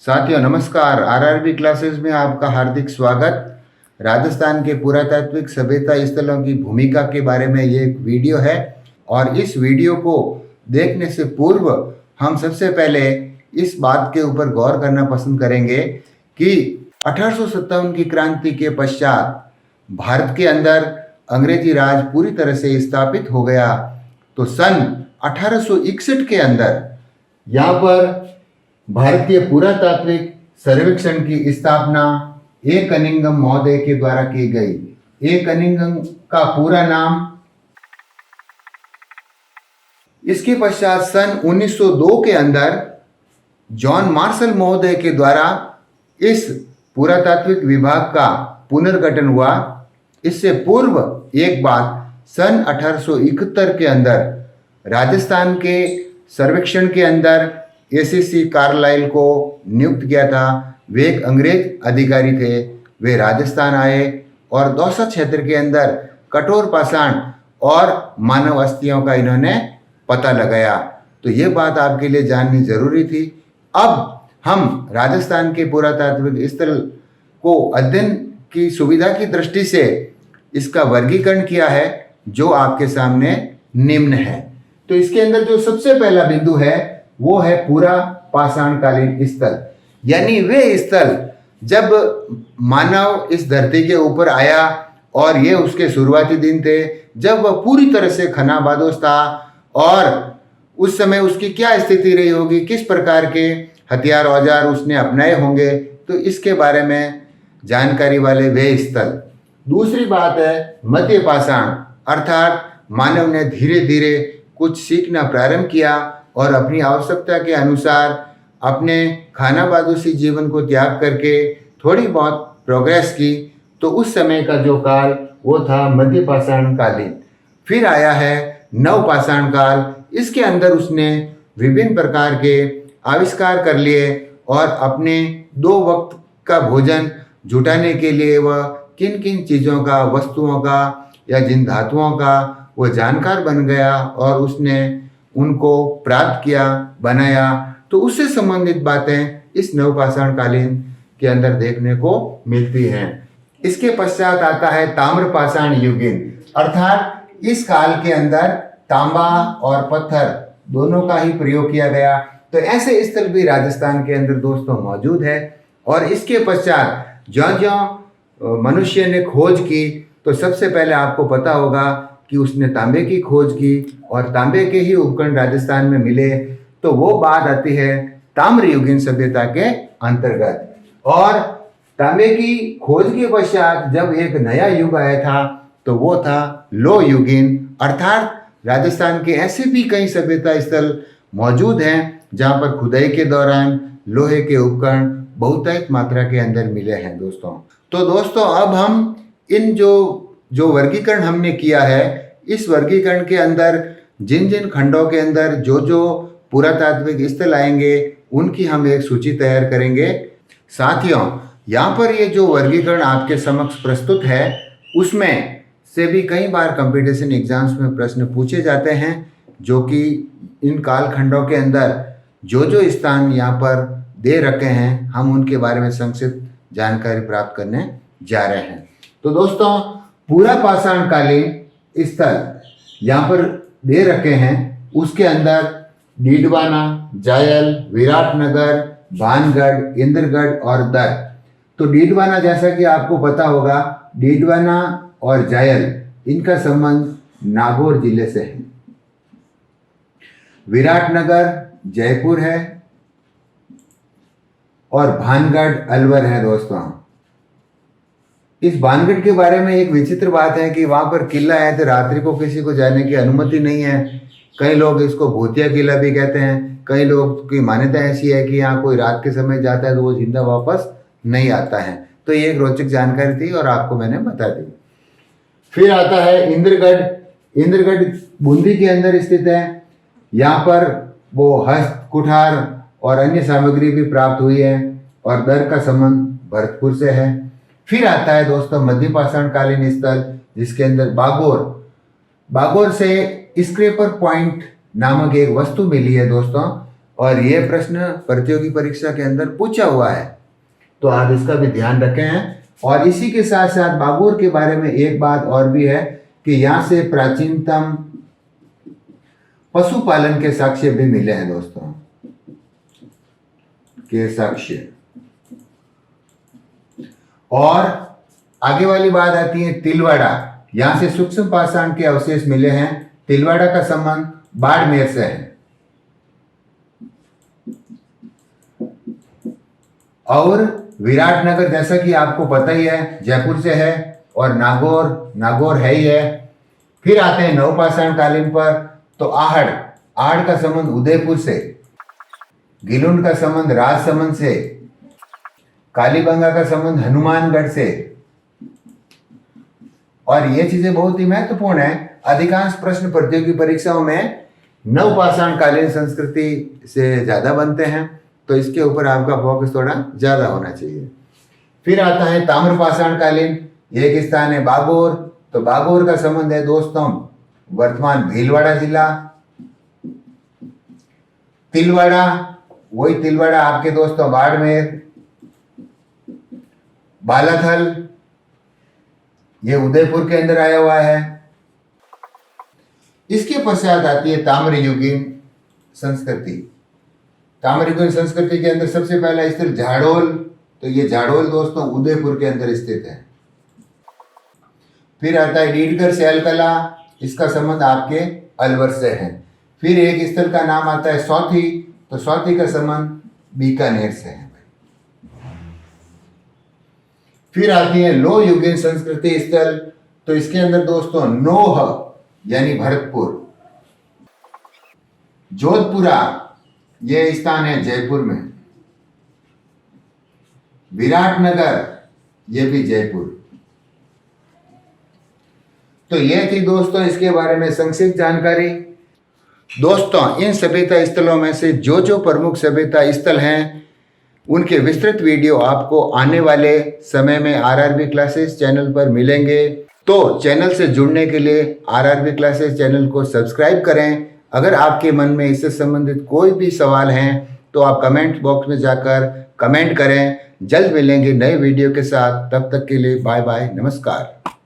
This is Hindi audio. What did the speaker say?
साथियों नमस्कार। आरआरबी क्लासेस में आपका हार्दिक स्वागत। राजस्थान के पुरातात्विक सभ्यता स्थलों की भूमिका के बारे में ये एक वीडियो है और इस वीडियो को देखने से पूर्व हम सबसे पहले इस बात के ऊपर गौर करना पसंद करेंगे कि 1857 की क्रांति के पश्चात भारत के अंदर अंग्रेजी राज पूरी तरह से स्थापित हो गया। तो सन 1861 के अंदर यहाँ पर भारतीय पुरातात्विक सर्वेक्षण की स्थापना ए कनिंघम महोदय के द्वारा की गई। ए कनिंघम का पूरा नाम। इसके पश्चात सन 1902 के अंदर जॉन मार्शल महोदय के द्वारा इस पुरातात्विक विभाग का पुनर्गठन हुआ। इससे पूर्व एक बार सन 1871 के अंदर राजस्थान के सर्वेक्षण के अंदर एसीसी कार्लाइल को नियुक्त किया था। वे एक अंग्रेज अधिकारी थे। वे राजस्थान आए और दौसा क्षेत्र के अंदर कठोर पाषाण और मानव अस्थियों का इन्होंने पता लगाया। तो ये बात आपके लिए जाननी जरूरी थी। अब हम राजस्थान के पुरातात्विक स्थल को अध्ययन की सुविधा की दृष्टि से इसका वर्गीकरण किया है, जो आपके सामने निम्न है। तो इसके अंदर जो सबसे पहला बिंदु है वो है पूरा पाषाणकालीन स्थल, यानी वे स्थल जब मानव इस धरती के ऊपर आया और ये उसके शुरुआती दिन थे, जब वह पूरी तरह से खनाबादोश था और उस समय उसकी क्या स्थिति रही होगी, किस प्रकार के हथियार औजार उसने अपनाए होंगे, तो इसके बारे में जानकारी वाले वे स्थल। दूसरी बात है मध्य पाषाण, अर्थात मानव ने धीरे धीरे कुछ सीखना प्रारंभ किया और अपनी आवश्यकता के अनुसार अपने खानाबदोशी जीवन को त्याग करके थोड़ी बहुत प्रोग्रेस की। तो उस समय का जो काल वो था मध्य पाषाण कालीन। फिर आया है नव पाषाण काल। इसके अंदर उसने विभिन्न प्रकार के आविष्कार कर लिए और अपने 2 वक्त का भोजन जुटाने के लिए वह किन किन चीज़ों का, वस्तुओं का या जिन धातुओं का वो जानकार बन गया और उसने उनको प्राप्त किया, बनाया। तो उससे संबंधित बातें इस नवपाषाण कालीन के अंदर देखने को मिलती हैं। इसके पश्चात आता है ताम्रपाषाण युगीन, अर्थात इस काल के अंदर तांबा और पत्थर दोनों का ही प्रयोग किया गया। तो ऐसे स्थल भी राजस्थान के अंदर दोस्तों मौजूद है। और इसके पश्चात ज्यों-ज्यों मनुष्य ने खोज की, तो सबसे पहले आपको पता होगा कि उसने तांबे की खोज की और तांबे के ही उपकरण राजस्थान में मिले। तो वो बात आती है ताम्रयुगीन सभ्यता के अंतर्गत। और तांबे की खोज के पश्चात जब एक नया युग आया था तो वो था लोह युगीन, अर्थात राजस्थान के ऐसे भी कई सभ्यता स्थल मौजूद हैं जहाँ पर खुदाई के दौरान लोहे के उपकरण बहुतायत मात्रा के अंदर मिले हैं दोस्तों। तो दोस्तों अब हम इन जो वर्गीकरण हमने किया है, इस वर्गीकरण के अंदर जिन जिन खंडों के अंदर जो जो पुरातात्विक स्थल आएंगे उनकी हम एक सूची तैयार करेंगे। साथियों यहाँ पर ये जो वर्गीकरण आपके समक्ष प्रस्तुत है उसमें से भी कई बार कंपटीशन एग्जाम्स में प्रश्न पूछे जाते हैं, जो कि इन कालखंडों के अंदर जो जो स्थान यहाँ पर दे रखे हैं हम उनके बारे में संक्षिप्त जानकारी प्राप्त करने जा रहे हैं। तो दोस्तों पूरा पाषाण कालीन स्थल यहाँ पर दे रखे हैं, उसके अंदर डीडवाना, जायल, विराटनगर, भानगढ़, इंद्रगढ़ और दर। तो डीडवाना जैसा कि आपको पता होगा, डीडवाना और जायल इनका संबंध नागौर जिले से है। विराटनगर जयपुर है और भानगढ़ अलवर है दोस्तों। इस भानगढ़ के बारे में एक विचित्र बात है कि वहाँ पर किला है तो रात्रि को किसी को जाने की अनुमति नहीं है। कई लोग इसको भूतिया किला भी कहते हैं। कई लोग की मान्यता ऐसी है कि यहाँ कोई रात के समय जाता है तो वो जिंदा वापस नहीं आता है। तो ये एक रोचक जानकारी थी और आपको मैंने बता दी। फिर आता है इंद्रगढ़। इंद्रगढ़ बूंदी के अंदर स्थित है। यहाँ पर वो हस्त, कुठार और अन्य सामग्री भी प्राप्त हुई है और दर का संबंध भरतपुर से है। फिर आता है दोस्तों मध्य पाषाण कालीन स्थल, जिसके अंदर बागोर से स्क्रेपर पॉइंट नामक एक वस्तु मिली है दोस्तों। और ये प्रश्न प्रतियोगी परीक्षा के अंदर पूछा हुआ है, तो आप इसका भी ध्यान रखें। और इसी के साथ साथ बागोर के बारे में एक बात और भी है कि यहाँ से प्राचीनतम पशुपालन के साक्ष्य भी मिले हैं दोस्तों, के साक्ष्य। और आगे वाली बात आती है तिलवाड़ा। यहां से सूक्ष्म पाषाण के अवशेष मिले हैं। तिलवाड़ा का संबंध बाड़मेर से है। और विराटनगर जैसा कि आपको पता ही है जयपुर से है, और नागौर है ही है। फिर आते हैं नवपाषाण कालीन पर, तो आहड़ का संबंध उदयपुर से, गिलुंड का संबंध राजसमंद से, कालीबंगा का संबंध हनुमानगढ़ से। और ये चीजें बहुत ही महत्वपूर्ण है। अधिकांश प्रश्न प्रतियोगी परीक्षाओं में नवपाषाण कालीन संस्कृति से ज्यादा बनते हैं, तो इसके ऊपर आपका फोकस थोड़ा ज्यादा होना चाहिए। फिर आता है ताम्रपाषाण कालीन। एक स्थान है बागोर, तो बागोर का संबंध है दोस्तों वर्तमान भीलवाड़ा जिला। तिलवाड़ा, वही तिलवाड़ा आपके दोस्तों बाड़मेर। बालाथल, ये उदयपुर के अंदर आया हुआ है। इसके पश्चात आती है ताम्रयुगीन संस्कृति। ताम्रयुगीन संस्कृति के अंदर सबसे पहला स्थल झाड़ोल, तो ये झाड़ोल दोस्तों उदयपुर के अंदर स्थित है। फिर आता है रीडगर शैलकला, इसका संबंध आपके अलवर से है। फिर एक स्थल का नाम आता है सौथी, तो सौथी का संबंध बीकानेर से है। फिर आती है लो युगीन संस्कृति स्थल, तो इसके अंदर दोस्तों नोह यानी भरतपुर। जोधपुरा, यह स्थान है जयपुर में। विराटनगर, यह भी जयपुर। तो यह थी दोस्तों इसके बारे में संक्षिप्त जानकारी। दोस्तों इन सभ्यता स्थलों में से जो प्रमुख सभ्यता स्थल हैं उनके विस्तृत वीडियो आपको आने वाले समय में आरआरबी क्लासेस चैनल पर मिलेंगे। तो चैनल से जुड़ने के लिए आरआरबी क्लासेस चैनल को सब्सक्राइब करें। अगर आपके मन में इससे संबंधित कोई भी सवाल हैं तो आप कमेंट बॉक्स में जाकर कमेंट करें। जल्द मिलेंगे नए वीडियो के साथ, तब तक के लिए बाय बाय, नमस्कार।